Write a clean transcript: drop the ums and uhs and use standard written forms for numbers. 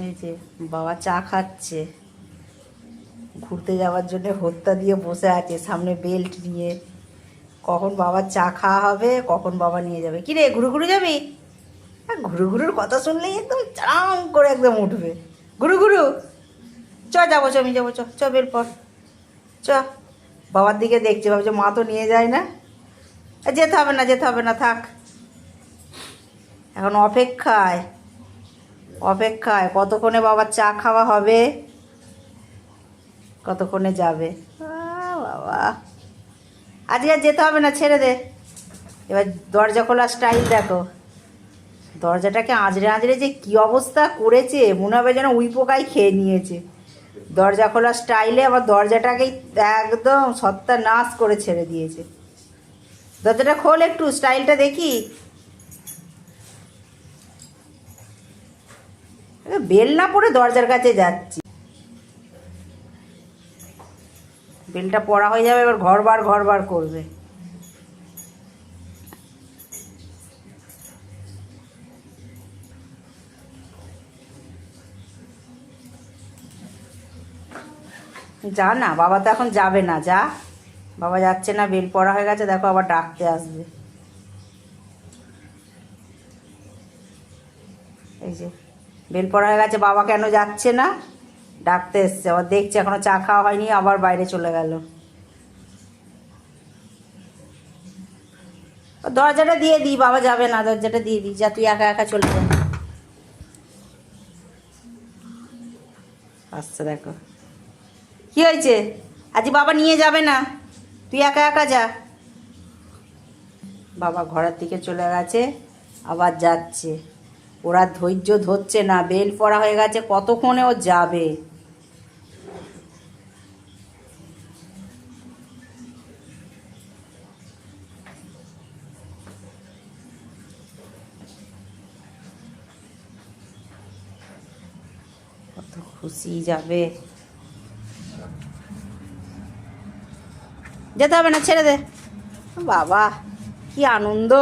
এই যে বাবা চা খাচ্ছে, ঘুরতে যাওয়ার জন্য হত্যা দিয়ে বসে আছে সামনে বেল্ট নিয়ে। কখন বাবার চা খাওয়া হবে, কখন বাবা নিয়ে যাবে। কি রে, ঘুরু ঘুরু যাবি? ঘুরু ঘুরুর কথা শুনলেই একদম চাং করে একদম উঠবে। ঘুরু ঘুরু চ, যাবো চ, আমি যাবো, চ চ, বের পর চ। বাবার দিকে দেখছে, ভাবছে মা তো নিয়ে যায় না। যেতে হবে না, যেতে হবে না, থাক। এখন অপেক্ষায় অপেক্ষায় কতক্ষণে বাবার চা খাওয়া হবে, কতক্ষণে যাবে। বাবা আজকে আর যেতে হবে না, ছেড়ে দে। এবার দরজা খোলা স্টাইল দেখো, দরজাটাকে আঁচড়ে আঁচড়ে যে কী অবস্থা করেছে, মনে হবে যেন উই পোকাই খেয়ে নিয়েছে। দরজা খোলা স্টাইলে আবার দরজাটাকেই একদম সত্যানাশ করে ছেড়ে দিয়েছে। দরজাটা খোল একটু, স্টাইলটা দেখি। বেল না পরে দরজার কাছে যাচ্ছি, বেলটা পড়া হয়ে যাবে, এবার ঘর বার করবে। যা না, বাবা তো এখন যাবে না, যা। বাবা যাচ্ছে না, বেল পড়া হয়ে গেছে, দেখো আবার ডাকতে আসবে। এই যে বেল পড়া হয়ে গেছে, বাবা কেন যাচ্ছে না, ডাকতে এসছে। আবার দেখছে এখনো চা খাওয়া হয়নি, আবার বাইরে চলে গেল। দরজাটা দিয়ে দিই, বাবা যাবে না, দরজাটা দিয়ে দিই, যা তুই একা একা চলে যা। আসছে দেখো, কি হয়েছে, আজ বাবা নিয়ে যাবে না, তুই একা একা যা। বাবা ঘরের দিকে চলে গেছে, আবার যাচ্ছে। ওরা ধৈর্য ধরছে না, বেল পড়া হয়ে গেছে, কতক্ষণে ও যাবে। কত খুশি যাবে। যেতে হবে না, ছেড়ে দে। বাবা কি আনন্দ।